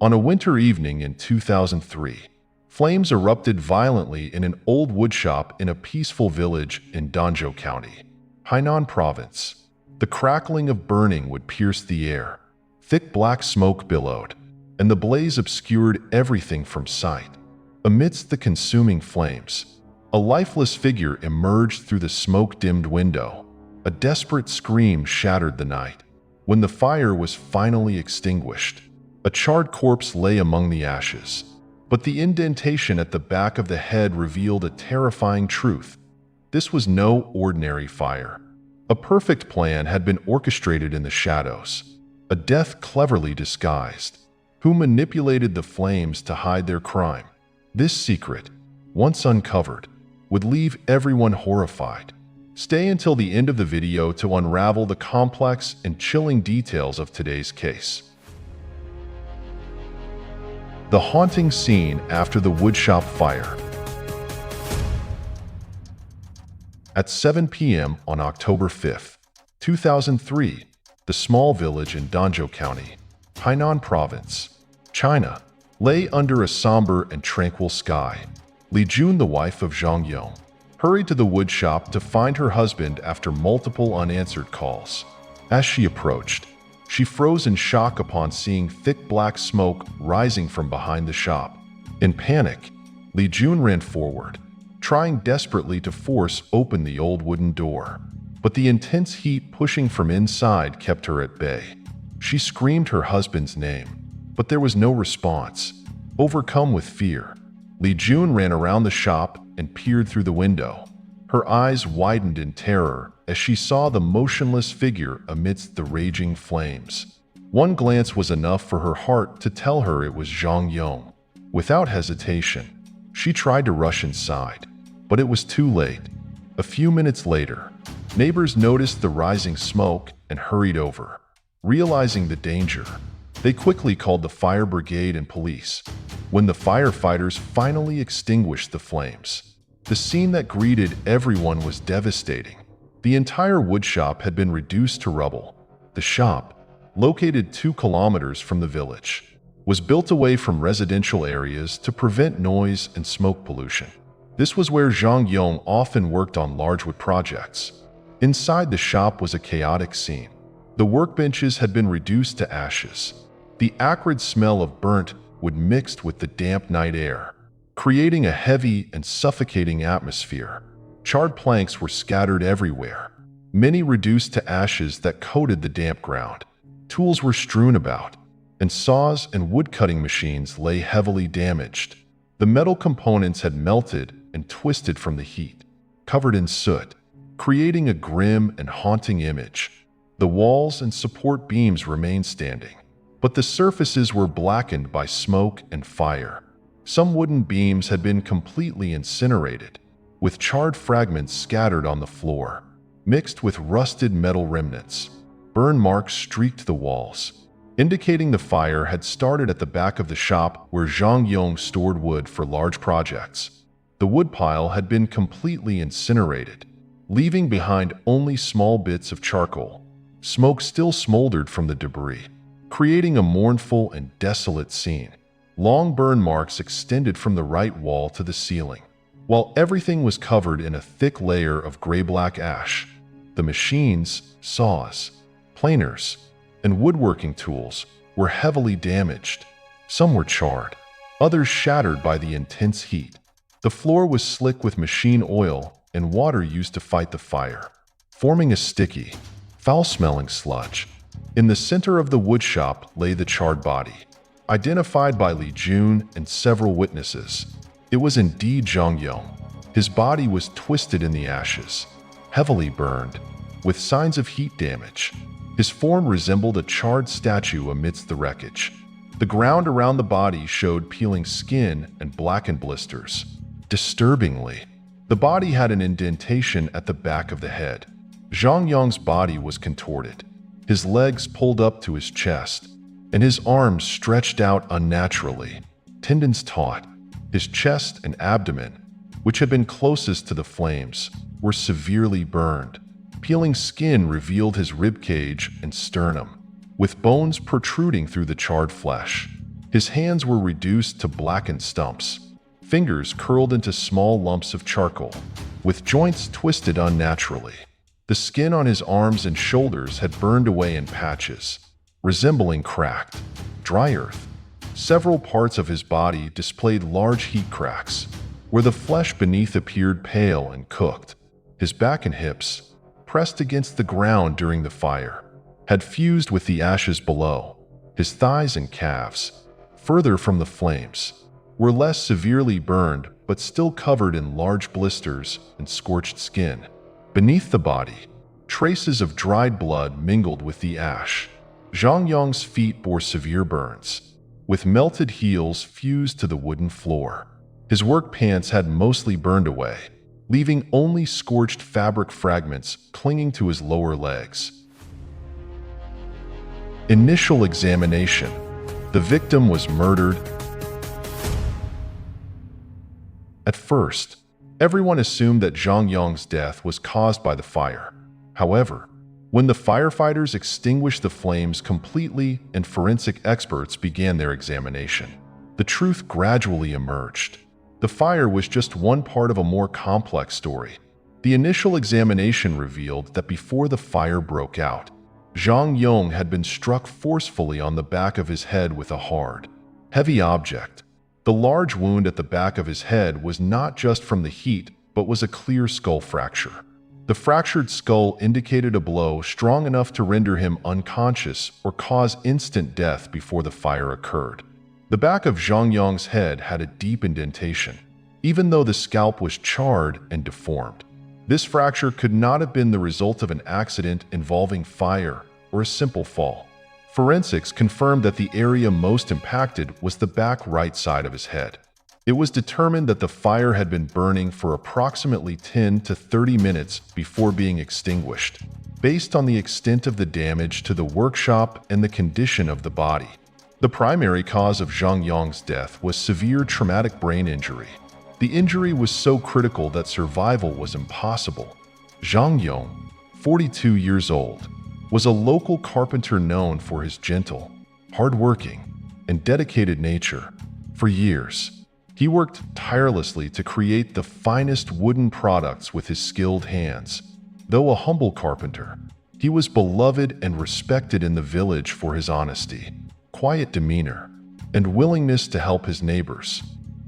On a winter evening in 2003, flames erupted violently in an old woodshop in a peaceful village in Danzhou County, Hainan Province. The crackling of burning would pierce the air. Thick black smoke billowed, and the blaze obscured everything from sight. Amidst the consuming flames, a lifeless figure emerged through the smoke-dimmed window. A desperate scream shattered the night. When the fire was finally extinguished, a charred corpse lay among the ashes. But the indentation at the back of the head revealed a terrifying truth. This was no ordinary fire. A perfect plan had been orchestrated in the shadows, a death cleverly disguised. Who manipulated the flames to hide their crime? This secret, once uncovered, would leave everyone horrified. Stay until the end of the video to unravel the complex and chilling details of today's case. The haunting scene after the woodshop fire. At 7 p.m. on October 5, 2003, the small village in Danzhou County, Hainan Province, China, lay under a somber and tranquil sky. Li Jun, the wife of Zhang Yong, hurried to the woodshop to find her husband after multiple unanswered calls. As she approached, she froze in shock upon seeing thick black smoke rising from behind the shop. In panic, Li Jun ran forward, trying desperately to force open the old wooden door. But the intense heat pushing from inside kept her at bay. She screamed her husband's name, but there was no response. Overcome with fear, Li Jun ran around the shop and peered through the window. Her eyes widened in terror as she saw the motionless figure amidst the raging flames. One glance was enough for her heart to tell her it was Zhang Yong. Without hesitation, she tried to rush inside, but it was too late. A few minutes later, neighbors noticed the rising smoke and hurried over. Realizing the danger, they quickly called the fire brigade and police. When the firefighters finally extinguished the flames, the scene that greeted everyone was devastating. The entire woodshop had been reduced to rubble. The shop, located 2 kilometers from the village, was built away from residential areas to prevent noise and smoke pollution. This was where Zhang Yong often worked on large wood projects. Inside the shop was a chaotic scene. The workbenches had been reduced to ashes. The acrid smell of burnt wood mixed with the damp night air, creating a heavy and suffocating atmosphere. Charred planks were scattered everywhere, many reduced to ashes that coated the damp ground. Tools were strewn about, and saws and wood-cutting machines lay heavily damaged. The metal components had melted and twisted from the heat, covered in soot, creating a grim and haunting image. The walls and support beams remained standing, but the surfaces were blackened by smoke and fire. Some wooden beams had been completely incinerated, with charred fragments scattered on the floor, mixed with rusted metal remnants. Burn marks streaked the walls, indicating the fire had started at the back of the shop where Zhang Yong stored wood for large projects. The woodpile had been completely incinerated, leaving behind only small bits of charcoal. Smoke still smoldered from the debris, creating a mournful and desolate scene. Long burn marks extended from the right wall to the ceiling, while everything was covered in a thick layer of gray-black ash. The machines, saws, planers, and woodworking tools were heavily damaged. Some were charred, others shattered by the intense heat. The floor was slick with machine oil and water used to fight the fire, forming a sticky, foul-smelling sludge. In the center of the woodshop lay the charred body, identified by Li Jun and several witnesses. It was indeed Zhang Yong. His body was twisted in the ashes, heavily burned, with signs of heat damage. His form resembled a charred statue amidst the wreckage. The ground around the body showed peeling skin and blackened blisters. Disturbingly, the body had an indentation at the back of the head. Zhang Yong's body was contorted, his legs pulled up to his chest, and his arms stretched out unnaturally, tendons taut. His chest and abdomen, which had been closest to the flames, were severely burned. Peeling skin revealed his ribcage and sternum, with bones protruding through the charred flesh. His hands were reduced to blackened stumps, fingers curled into small lumps of charcoal, with joints twisted unnaturally. The skin on his arms and shoulders had burned away in patches, resembling cracked, dry earth. Several parts of his body displayed large heat cracks, where the flesh beneath appeared pale and cooked. His back and hips, pressed against the ground during the fire, had fused with the ashes below. His thighs and calves, further from the flames, were less severely burned but still covered in large blisters and scorched skin. Beneath the body, traces of dried blood mingled with the ash. Zhang Yong's feet bore severe burns, with melted heels fused to the wooden floor. His work pants had mostly burned away, leaving only scorched fabric fragments clinging to his lower legs. Initial examination. The victim was murdered. At first, everyone assumed that Zhang Yong's death was caused by the fire. However, when the firefighters extinguished the flames completely and forensic experts began their examination, the truth gradually emerged. The fire was just one part of a more complex story. The initial examination revealed that before the fire broke out, Zhang Yong had been struck forcefully on the back of his head with a hard, heavy object. The large wound at the back of his head was not just from the heat, but was a clear skull fracture. The fractured skull indicated a blow strong enough to render him unconscious or cause instant death before the fire occurred. The back of Zhang Yong's head had a deep indentation, even though the scalp was charred and deformed. This fracture could not have been the result of an accident involving fire or a simple fall. Forensics confirmed that the area most impacted was the back right side of his head. It was determined that the fire had been burning for approximately 10 to 30 minutes before being extinguished, based on the extent of the damage to the workshop and the condition of the body. The primary cause of Zhang Yong's death was severe traumatic brain injury. The injury was so critical that survival was impossible. Zhang Yong, 42 years old, was a local carpenter known for his gentle, hard-working, and dedicated nature. For years, he worked tirelessly to create the finest wooden products with his skilled hands. Though a humble carpenter, he was beloved and respected in the village for his honesty, quiet demeanor, and willingness to help his neighbors.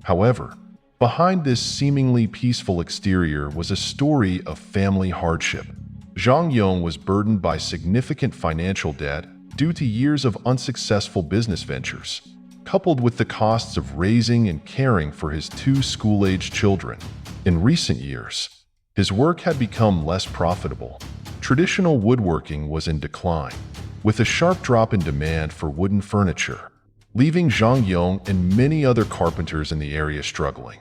However, behind this seemingly peaceful exterior was a story of family hardship. Zhang Yong was burdened by significant financial debt due to years of unsuccessful business ventures, coupled with the costs of raising and caring for his two school-aged children. In recent years, his work had become less profitable. Traditional woodworking was in decline, with a sharp drop in demand for wooden furniture, leaving Zhang Yong and many other carpenters in the area struggling.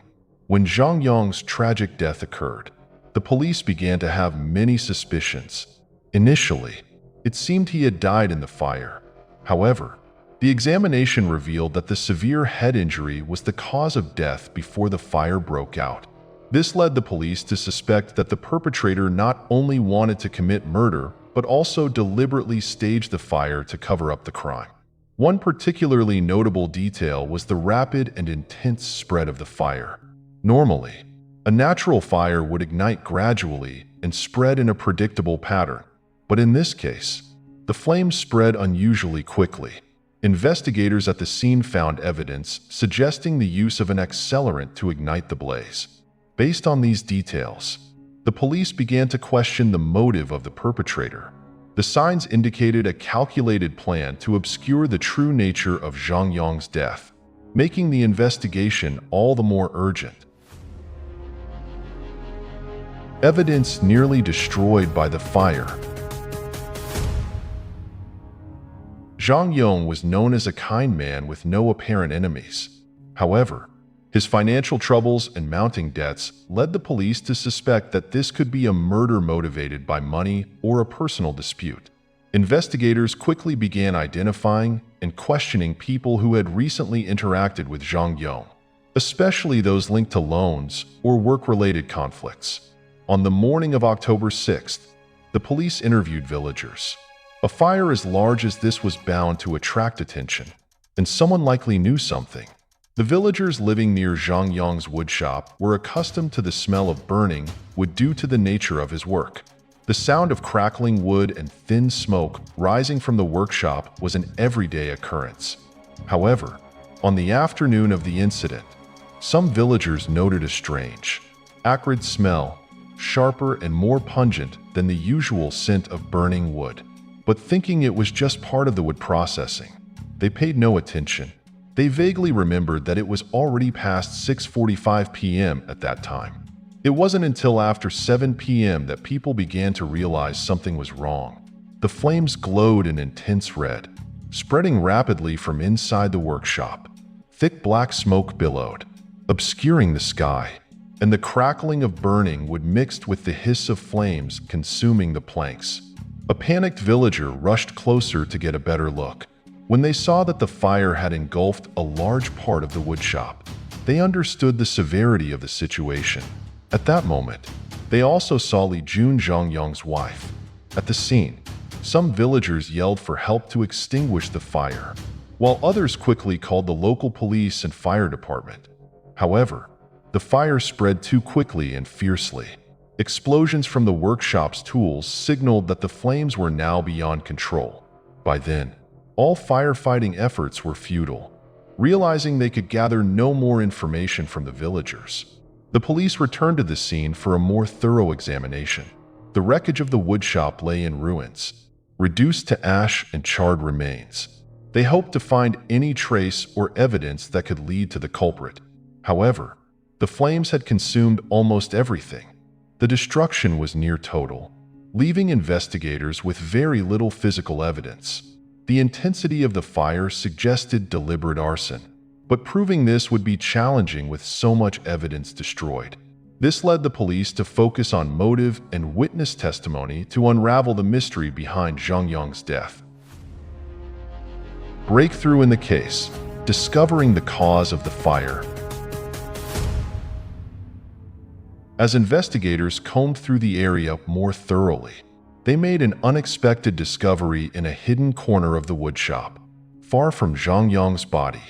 When Zhang Yong's tragic death occurred, the police began to have many suspicions. Initially, it seemed he had died in the fire. However, the examination revealed that the severe head injury was the cause of death before the fire broke out. This led the police to suspect that the perpetrator not only wanted to commit murder, but also deliberately staged the fire to cover up the crime. One particularly notable detail was the rapid and intense spread of the fire. Normally, a natural fire would ignite gradually and spread in a predictable pattern, but in this case, the flames spread unusually quickly. Investigators at the scene found evidence suggesting the use of an accelerant to ignite the blaze. Based on these details, the police began to question the motive of the perpetrator. The signs indicated a calculated plan to obscure the true nature of Zhang Yong's death, making the investigation all the more urgent. Evidence nearly destroyed by the fire. Zhang Yong was known as a kind man with no apparent enemies. However, his financial troubles and mounting debts led the police to suspect that this could be a murder motivated by money or a personal dispute. Investigators quickly began identifying and questioning people who had recently interacted with Zhang Yong, especially those linked to loans or work-related conflicts. On the morning of October 6th, the police interviewed villagers. A fire as large as this was bound to attract attention. and someone likely knew something. The villagers living near Zhang Yang's woodshop were accustomed to the smell of burning wood due to the nature of his work. The sound of crackling wood and thin smoke rising from the workshop was an everyday occurrence. However, on the afternoon of the incident, some villagers noted a strange, acrid smell, sharper and more pungent than the usual scent of burning wood. But thinking it was just part of the wood processing, they paid no attention. They vaguely remembered that it was already past 6:45 p.m. at that time. It wasn't until after 7 p.m. that people began to realize something was wrong. The flames glowed an intense red, spreading rapidly from inside the workshop. Thick black smoke billowed, obscuring the sky, and the crackling of burning wood mixed with the hiss of flames consuming the planks. A panicked villager rushed closer to get a better look. When they saw that the fire had engulfed a large part of the woodshop, they understood the severity of the situation. At that moment, they also saw Li Jun Zhangyang's wife. At the scene, some villagers yelled for help to extinguish the fire, while others quickly called the local police and fire department. However, the fire spread too quickly and fiercely. Explosions from the workshop's tools signaled that the flames were now beyond control. By then, all firefighting efforts were futile. Realizing they could gather no more information from the villagers, the police returned to the scene for a more thorough examination. The wreckage of the woodshop lay in ruins, reduced to ash and charred remains. They hoped to find any trace or evidence that could lead to the culprit. However, the flames had consumed almost everything. The destruction was near total, leaving investigators with very little physical evidence. The intensity of the fire suggested deliberate arson, but proving this would be challenging with so much evidence destroyed. This led the police to focus on motive and witness testimony to unravel the mystery behind Zhang Yang's death. Breakthrough in the case, discovering the cause of the fire. As investigators combed through the area more thoroughly, they made an unexpected discovery in a hidden corner of the woodshop, far from Zhang Yang's body.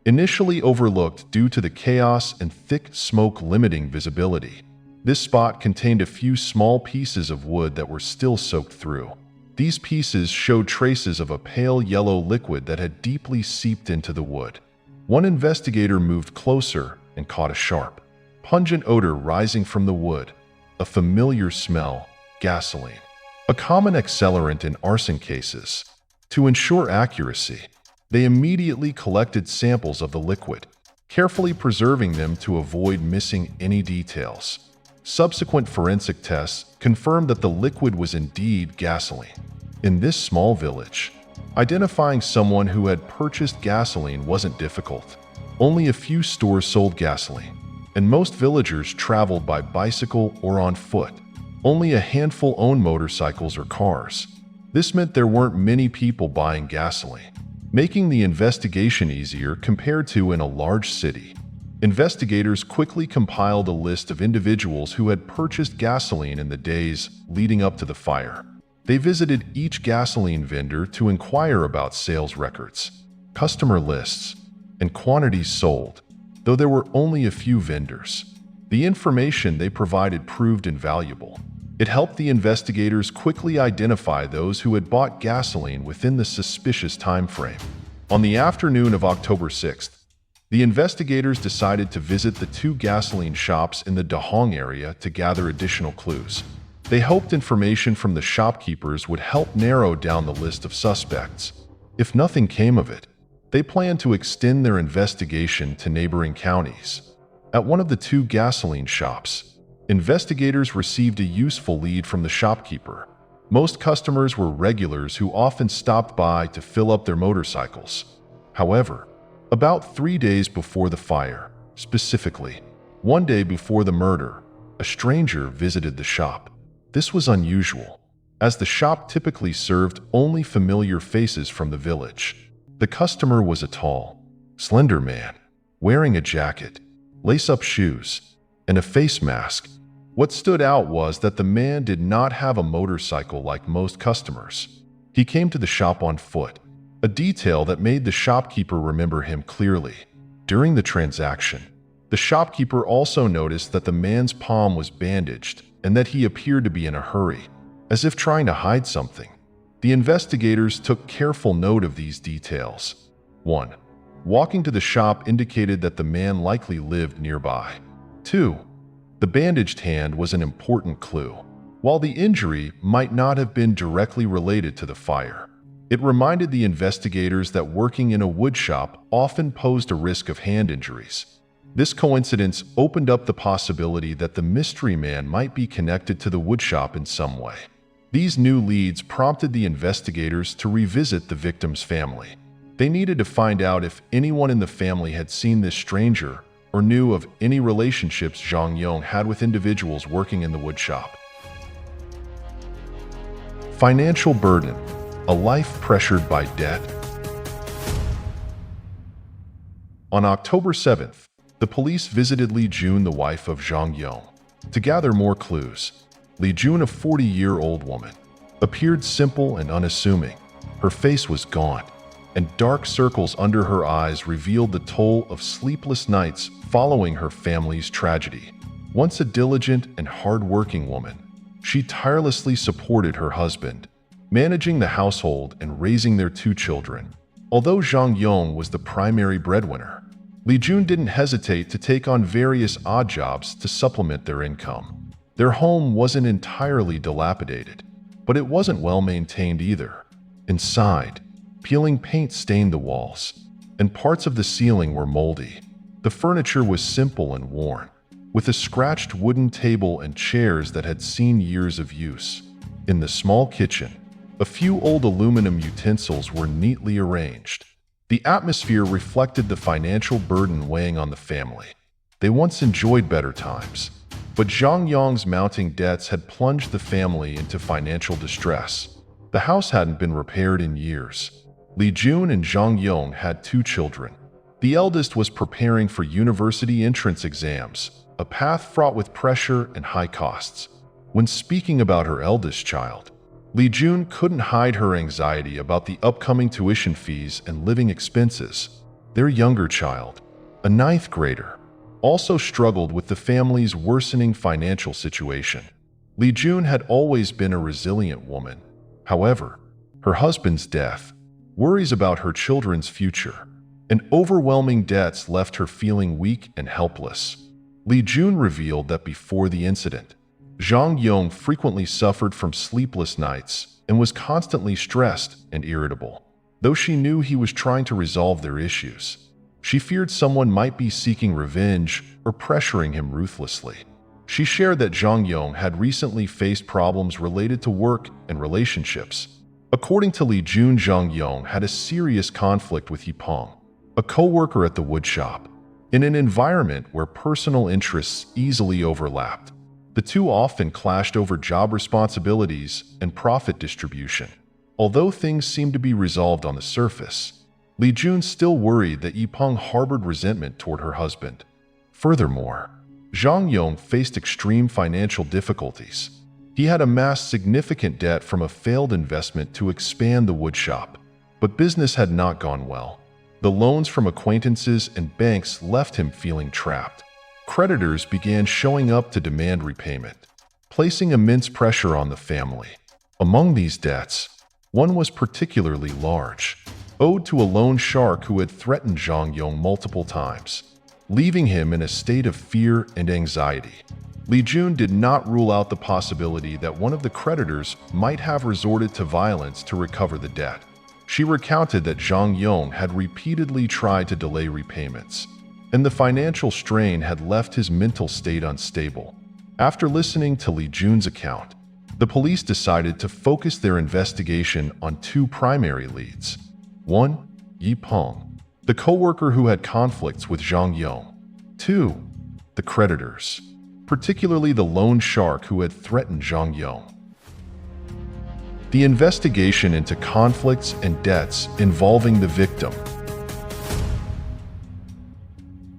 Initially overlooked due to the chaos and thick smoke limiting visibility, this spot contained a few small pieces of wood that were still soaked through. These pieces showed traces of a pale yellow liquid that had deeply seeped into the wood. One investigator moved closer and caught a sharp, pungent odor rising from the wood, a familiar smell, gasoline, a common accelerant in arson cases. To ensure accuracy, they immediately collected samples of the liquid, carefully preserving them to avoid missing any details. Subsequent forensic tests confirmed that the liquid was indeed gasoline. In this small village, identifying someone who had purchased gasoline wasn't difficult. Only a few stores sold gasoline, and most villagers traveled by bicycle or on foot. Only a handful owned motorcycles or cars. This meant there weren't many people buying gasoline, making the investigation easier compared to in a large city. Investigators quickly compiled a list of individuals who had purchased gasoline in the days leading up to the fire. They visited each gasoline vendor to inquire about sales records, customer lists, and quantities sold, though there were only a few vendors. The information they provided proved invaluable. It helped the investigators quickly identify those who had bought gasoline within the suspicious time frame. On the afternoon of October 6th, the investigators decided to visit the two gasoline shops in the Dahong area to gather additional clues. They hoped information from the shopkeepers would help narrow down the list of suspects. If nothing came of it, they planned to extend their investigation to neighboring counties. At one of the two gasoline shops, investigators received a useful lead from the shopkeeper. Most customers were regulars who often stopped by to fill up their motorcycles. However, about 3 days before the fire, specifically, 1 day before the murder, a stranger visited the shop. This was unusual, as the shop typically served only familiar faces from the village. The customer was a tall, slender man, wearing a jacket, lace-up shoes, and a face mask. What stood out was that the man did not have a motorcycle like most customers. He came to the shop on foot, a detail that made the shopkeeper remember him clearly. During the transaction, the shopkeeper also noticed that the man's palm was bandaged and that he appeared to be in a hurry, as if trying to hide something. The investigators took careful note of these details. 1. Walking to the shop indicated that the man likely lived nearby. 2. The bandaged hand was an important clue. While the injury might not have been directly related to the fire, it reminded the investigators that working in a woodshop often posed a risk of hand injuries. This coincidence opened up the possibility that the mystery man might be connected to the woodshop in some way. These new leads prompted the investigators to revisit the victim's family. They needed to find out if anyone in the family had seen this stranger or knew of any relationships Zhang Yong had with individuals working in the woodshop. Financial burden, a life pressured by debt. On October 7th, the police visited Li Jun, the wife of Zhang Yong, to gather more clues. Li Jun, a 40-year-old woman, appeared simple and unassuming. Her face was gaunt, and dark circles under her eyes revealed the toll of sleepless nights following her family's tragedy. Once a diligent and hard-working woman, she tirelessly supported her husband, managing the household and raising their 2 children. Although Zhang Yong was the primary breadwinner, Li Jun didn't hesitate to take on various odd jobs to supplement their income. Their home wasn't entirely dilapidated, but it wasn't well maintained either. Inside, peeling paint stained the walls, and parts of the ceiling were moldy. The furniture was simple and worn, with a scratched wooden table and chairs that had seen years of use. In the small kitchen, a few old aluminum utensils were neatly arranged. The atmosphere reflected the financial burden weighing on the family. They once enjoyed better times, but Zhang Yong's mounting debts had plunged the family into financial distress. The house hadn't been repaired in years. Li Jun and Zhang Yong had 2 children. The eldest was preparing for university entrance exams, a path fraught with pressure and high costs. When speaking about her eldest child, Li Jun couldn't hide her anxiety about the upcoming tuition fees and living expenses. Their younger child, a 9th grader, also struggled with the family's worsening financial situation. Li Jun had always been a resilient woman. However, her husband's death, worries about her children's future, and overwhelming debts left her feeling weak and helpless. Li Jun revealed that before the incident, Zhang Yong frequently suffered from sleepless nights and was constantly stressed and irritable. Though she knew he was trying to resolve their issues, she feared someone might be seeking revenge or pressuring him ruthlessly. She shared that Zhang Yong had recently faced problems related to work and relationships. According to Li Jun, Zhang Yong had a serious conflict with Yipeng, a co-worker at the woodshop. In an environment where personal interests easily overlapped, the two often clashed over job responsibilities and profit distribution. Although things seemed to be resolved on the surface, Li Jun still worried that Yipeng harbored resentment toward her husband. Furthermore, Zhang Yong faced extreme financial difficulties. He had amassed significant debt from a failed investment to expand the woodshop, but business had not gone well. The loans from acquaintances and banks left him feeling trapped. Creditors began showing up to demand repayment, placing immense pressure on the family. Among these debts, one was particularly large, owed to a loan shark who had threatened Zhang Yong multiple times, leaving him in a state of fear and anxiety. Li Jun did not rule out the possibility that one of the creditors might have resorted to violence to recover the debt. She recounted that Zhang Yong had repeatedly tried to delay repayments, and the financial strain had left his mental state unstable. After listening to Li Jun's account, the police decided to focus their investigation on 2 primary leads. 1. Yipeng, the co-worker who had conflicts with Zhang Yong. 2. The creditors, particularly the loan shark who had threatened Zhang Yong. The investigation into conflicts and debts involving the victim.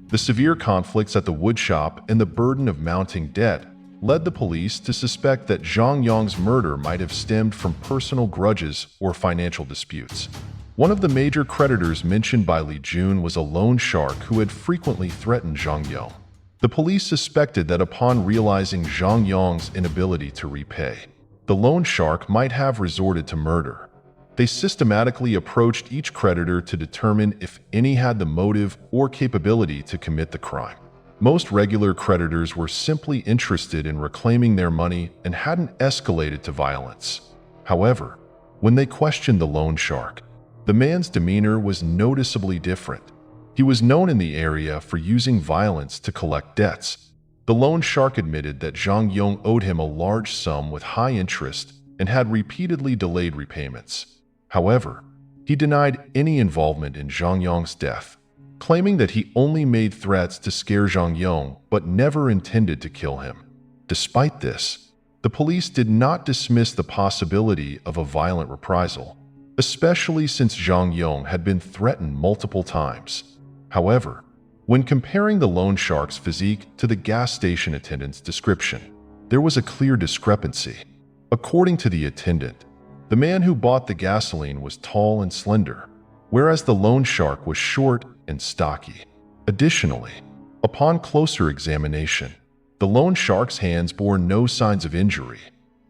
The severe conflicts at the woodshop and the burden of mounting debt led the police to suspect that Zhang Yong's murder might have stemmed from personal grudges or financial disputes. One of the major creditors mentioned by Li Jun was a loan shark who had frequently threatened Zhang Yong. The police suspected that upon realizing Zhang Yong's inability to repay, the loan shark might have resorted to murder. They systematically approached each creditor to determine if any had the motive or capability to commit the crime. Most regular creditors were simply interested in reclaiming their money and hadn't escalated to violence. However, when they questioned the loan shark, the man's demeanor was noticeably different. He was known in the area for using violence to collect debts. The loan shark admitted that Zhang Yong owed him a large sum with high interest and had repeatedly delayed repayments. However, he denied any involvement in Zhang Yong's death, claiming that he only made threats to scare Zhang Yong but never intended to kill him. Despite this, the police did not dismiss the possibility of a violent reprisal, especially since Zhang Yong had been threatened multiple times. However, when comparing the loan shark's physique to the gas station attendant's description, there was a clear discrepancy. According to the attendant, the man who bought the gasoline was tall and slender, whereas the loan shark was short and stocky. Additionally, upon closer examination, the loan shark's hands bore no signs of injury,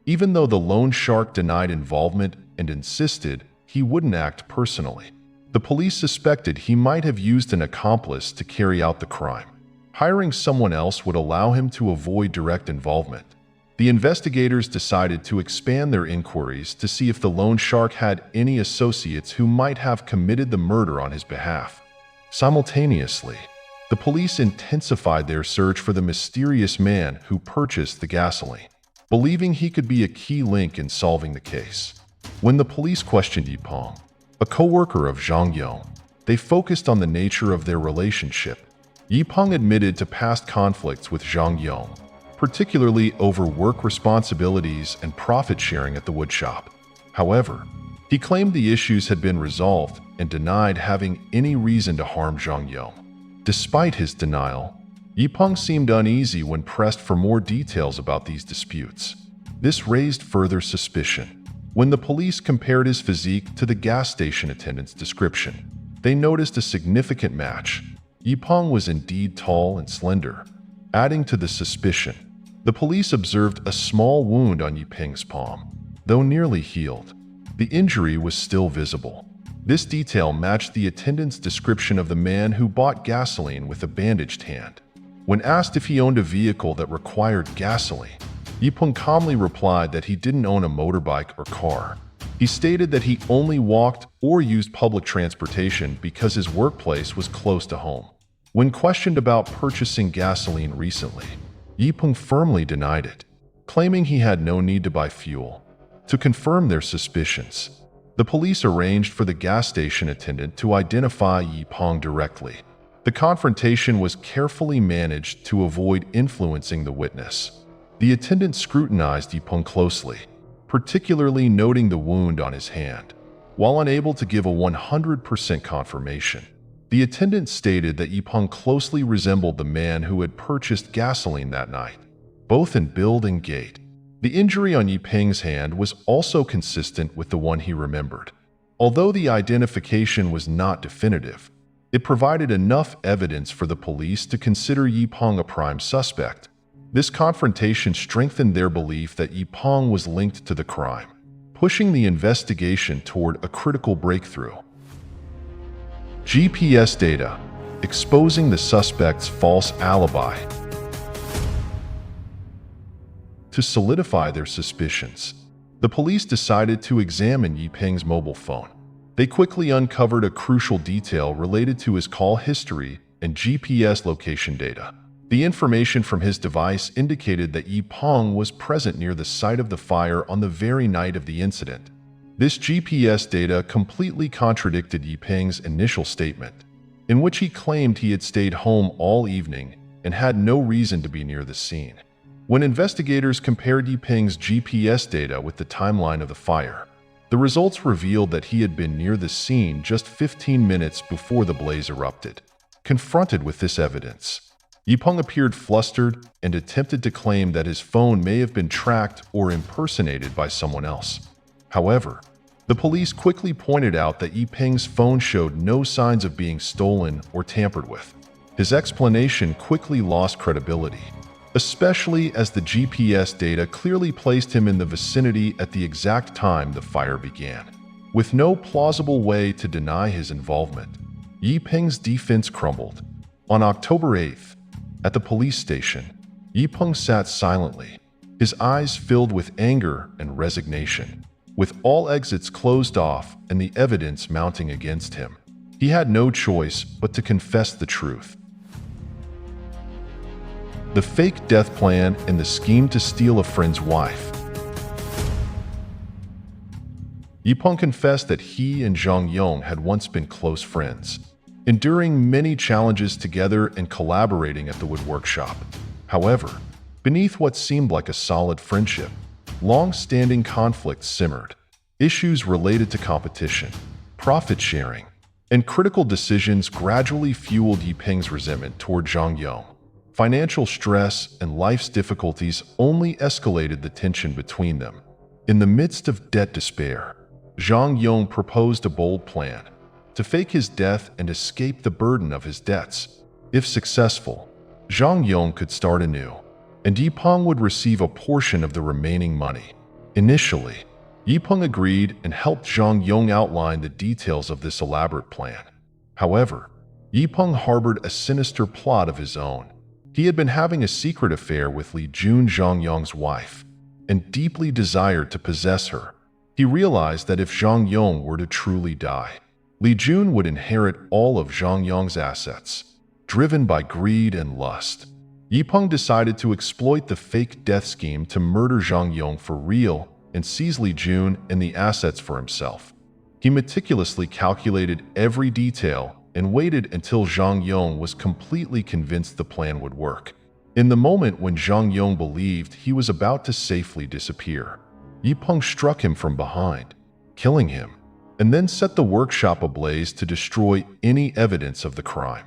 even though the loan shark denied involvement and insisted he wouldn't act personally. The police suspected he might have used an accomplice to carry out the crime. Hiring someone else would allow him to avoid direct involvement. The investigators decided to expand their inquiries to see if the loan shark had any associates who might have committed the murder on his behalf. Simultaneously, the police intensified their search for the mysterious man who purchased the gasoline, believing he could be a key link in solving the case. When the police questioned Yipeng, a co-worker of Zhang Yong, they focused on the nature of their relationship. Yipeng admitted to past conflicts with Zhang Yong, particularly over work responsibilities and profit sharing at the woodshop. However, he claimed the issues had been resolved and denied having any reason to harm Zhang Yong. Despite his denial, Yipeng seemed uneasy when pressed for more details about these disputes. This raised further suspicion. When the police compared his physique to the gas station attendant's description, they noticed a significant match. Yipeng was indeed tall and slender. Adding to the suspicion, the police observed a small wound on Yipeng's palm. Though nearly healed, the injury was still visible. This detail matched the attendant's description of the man who bought gasoline with a bandaged hand. When asked if he owned a vehicle that required gasoline, Yipeng calmly replied that he didn't own a motorbike or car. He stated that he only walked or used public transportation because his workplace was close to home. When questioned about purchasing gasoline recently, Yipeng firmly denied it, claiming he had no need to buy fuel. To confirm their suspicions, the police arranged for the gas station attendant to identify Yipeng directly. The confrontation was carefully managed to avoid influencing the witness. The attendant scrutinized Yipeng closely, particularly noting the wound on his hand. While unable to give a 100% confirmation, the attendant stated that Yipeng closely resembled the man who had purchased gasoline that night, both in build and gait. The injury on Yipeng's hand was also consistent with the one he remembered. Although the identification was not definitive, it provided enough evidence for the police to consider Yipeng a prime suspect. This confrontation strengthened their belief that Yipeng was linked to the crime, pushing the investigation toward a critical breakthrough. GPS data, exposing the suspect's false alibi. To solidify their suspicions, the police decided to examine Yipeng's mobile phone. They quickly uncovered a crucial detail related to his call history and GPS location data. The information from his device indicated that Yipeng was present near the site of the fire on the very night of the incident. This GPS data completely contradicted Yipeng's initial statement, in which he claimed he had stayed home all evening and had no reason to be near the scene. When investigators compared Yipeng's GPS data with the timeline of the fire, the results revealed that he had been near the scene just 15 minutes before the blaze erupted. Confronted with this evidence, Yipeng appeared flustered and attempted to claim that his phone may have been tracked or impersonated by someone else. However, The police quickly pointed out that Yiping's phone showed no signs of being stolen or tampered with. His explanation quickly lost credibility, especially as the GPS data clearly placed him in the vicinity at the exact time the fire began. With no plausible way to deny his involvement, Yiping's defense crumbled. On October 8th, at the police station, Yiping sat silently, his eyes filled with anger and resignation. With all exits closed off and the evidence mounting against him, he had no choice but to confess the truth. The fake death plan and the scheme to steal a friend's wife. Yiping confessed that he and Zhang Yong had once been close friends, enduring many challenges together and collaborating at the wood workshop. However, beneath what seemed like a solid friendship, long-standing conflicts simmered. Issues related to competition, profit sharing, and critical decisions gradually fueled Yiping's resentment toward Zhang Yong. Financial stress and life's difficulties only escalated the tension between them. In the midst of debt despair, Zhang Yong proposed a bold plan to fake his death and escape the burden of his debts. If successful, Zhang Yong could start anew, and Yiping would receive a portion of the remaining money. Initially, Yiping agreed and helped Zhang Yong outline the details of this elaborate plan. However, Yiping harbored a sinister plot of his own. He had been having a secret affair with Li Jun, Zhang Yong's wife, and deeply desired to possess her. He realized that if Zhang Yong were to truly die, Li Jun would inherit all of Zhang Yong's assets. Driven by greed and lust, Yiping decided to exploit the fake death scheme to murder Zhang Yong for real and seize Li Jun and the assets for himself. He meticulously calculated every detail and waited until Zhang Yong was completely convinced the plan would work. In the moment when Zhang Yong believed he was about to safely disappear, Yiping struck him from behind, killing him, and then set the workshop ablaze to destroy any evidence of the crime.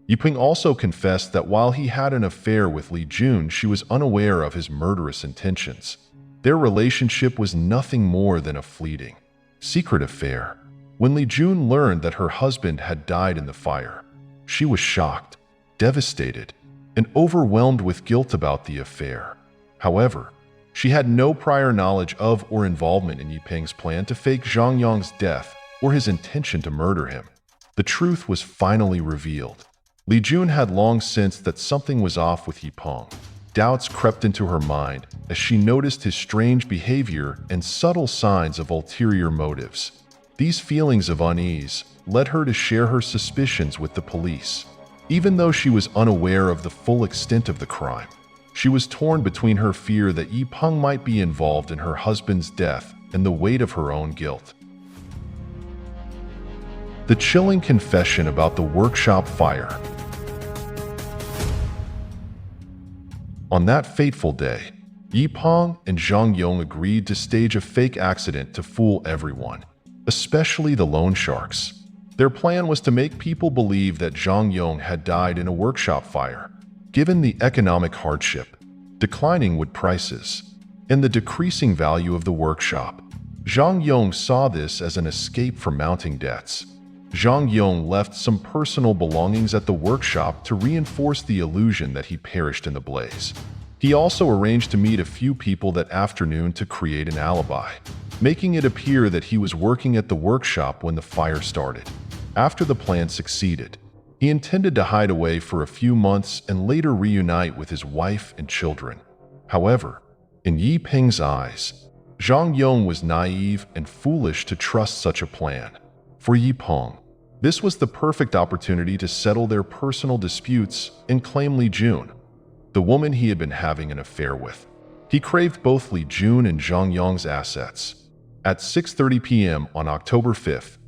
Yiping also confessed that while he had an affair with Li Jun, she was unaware of his murderous intentions. Their relationship was nothing more than a fleeting, secret affair. When Li Jun learned that her husband had died in the fire, she was shocked, devastated, and overwhelmed with guilt about the affair. However, she had no prior knowledge of or involvement in Yiping's plan to fake Zhang Yong's death or his intention to murder him. The truth was finally revealed. Li Jun had long sensed that something was off with Yiping. Doubts crept into her mind as she noticed his strange behavior and subtle signs of ulterior motives. These feelings of unease led her to share her suspicions with the police. Even though she was unaware of the full extent of the crime, she was torn between her fear that Yiping might be involved in her husband's death and the weight of her own guilt. The chilling confession about the workshop fire. On that fateful day, Yiping and Zhang Yong agreed to stage a fake accident to fool everyone, especially the loan sharks. Their plan was to make people believe that Zhang Yong had died in a workshop fire. Given the economic hardship, declining wood prices, and the decreasing value of the workshop, Zhang Yong saw this as an escape from mounting debts. Zhang Yong left some personal belongings at the workshop to reinforce the illusion that he perished in the blaze. He also arranged to meet a few people that afternoon to create an alibi, making it appear that he was working at the workshop when the fire started. After the plan succeeded, he intended to hide away for a few months and later reunite with his wife and children. However, in Yiping's eyes, Zhang Yong was naive and foolish to trust such a plan. For Yiping, this was the perfect opportunity to settle their personal disputes and claim Li Jun, the woman he had been having an affair with. He craved both Li Jun and Zhang Yong's assets. At 6:30 p.m. on October 5th,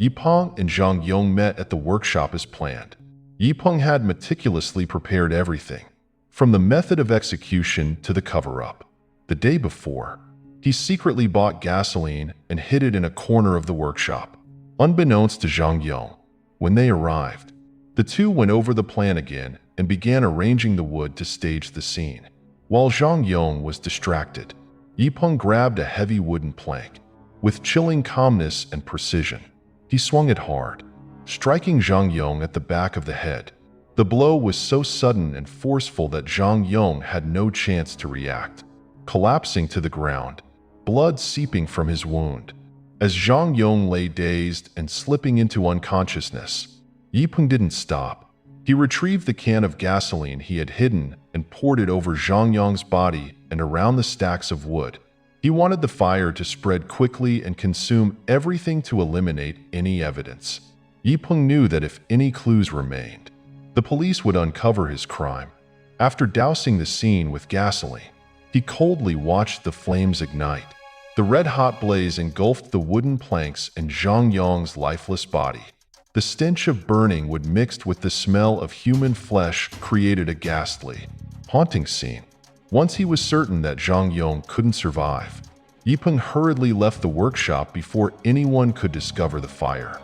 Yiping and Zhang Yong met at the workshop as planned. Yiping had meticulously prepared everything, from the method of execution to the cover-up. The day before, he secretly bought gasoline and hid it in a corner of the workshop. Unbeknownst to Zhang Yong, when they arrived, the two went over the plan again and began arranging the wood to stage the scene. While Zhang Yong was distracted, Yiping grabbed a heavy wooden plank. With chilling calmness and precision, he swung it hard, striking Zhang Yong at the back of the head. The blow was so sudden and forceful that Zhang Yong had no chance to react, collapsing to the ground, blood seeping from his wound. As Zhang Yong lay dazed and slipping into unconsciousness, Yipeng didn't stop. He retrieved the can of gasoline he had hidden and poured it over Zhang Yong's body and around the stacks of wood. He wanted the fire to spread quickly and consume everything to eliminate any evidence. Yipeng knew that if any clues remained, the police would uncover his crime. After dousing the scene with gasoline, he coldly watched the flames ignite. The red-hot blaze engulfed the wooden planks and Zhang Yong's lifeless body. The stench of burning wood mixed with the smell of human flesh created a ghastly, haunting scene. Once he was certain that Zhang Yong couldn't survive, Yipeng hurriedly left the workshop before anyone could discover the fire.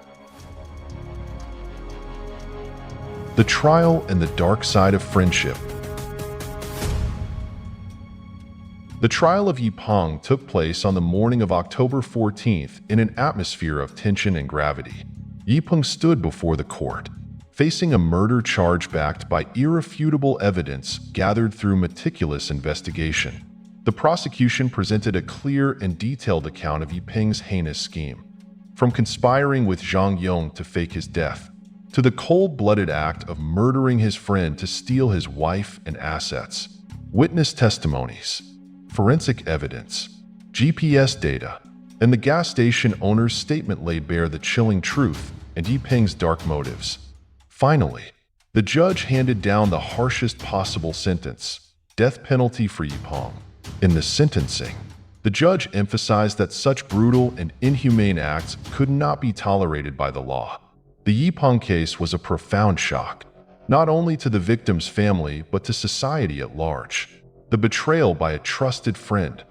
The trial and the dark side of friendship. The trial of Yipeng took place on the morning of October 14th in an atmosphere of tension and gravity. Yipeng stood before the court, facing a murder charge backed by irrefutable evidence gathered through meticulous investigation. The prosecution presented a clear and detailed account of Yipeng's heinous scheme, from conspiring with Zhang Yong to fake his death, to the cold-blooded act of murdering his friend to steal his wife and assets. Witness testimonies, forensic evidence, GPS data, and the gas station owner's statement laid bare the chilling truth and Yipeng's dark motives. Finally, the judge handed down the harshest possible sentence, death penalty for Yipeng. In the sentencing, the judge emphasized that such brutal and inhumane acts could not be tolerated by the law. The Yipeng case was a profound shock, not only to the victim's family but to society at large. The betrayal by a trusted friend,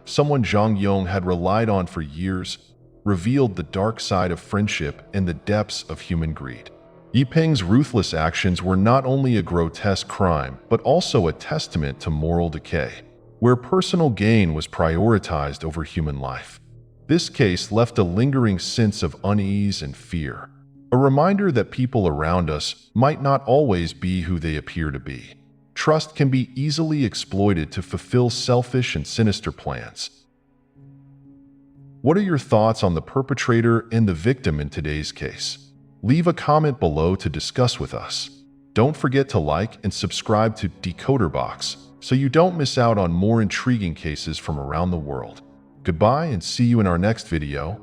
someone Zhang Yong had relied on for years, revealed the dark side of friendship and the depths of human greed. Yipeng's ruthless actions were not only a grotesque crime but also a testament to moral decay, where personal gain was prioritized over human life. This case left a lingering sense of unease and fear, a reminder that people around us might not always be who they appear to be. Trust can be easily exploited to fulfill selfish and sinister plans. What are your thoughts on the perpetrator and the victim in today's case? Leave a comment below to discuss with us. Don't forget to like and subscribe to Decoder Box so you don't miss out on more intriguing cases from around the world. Goodbye and see you in our next video.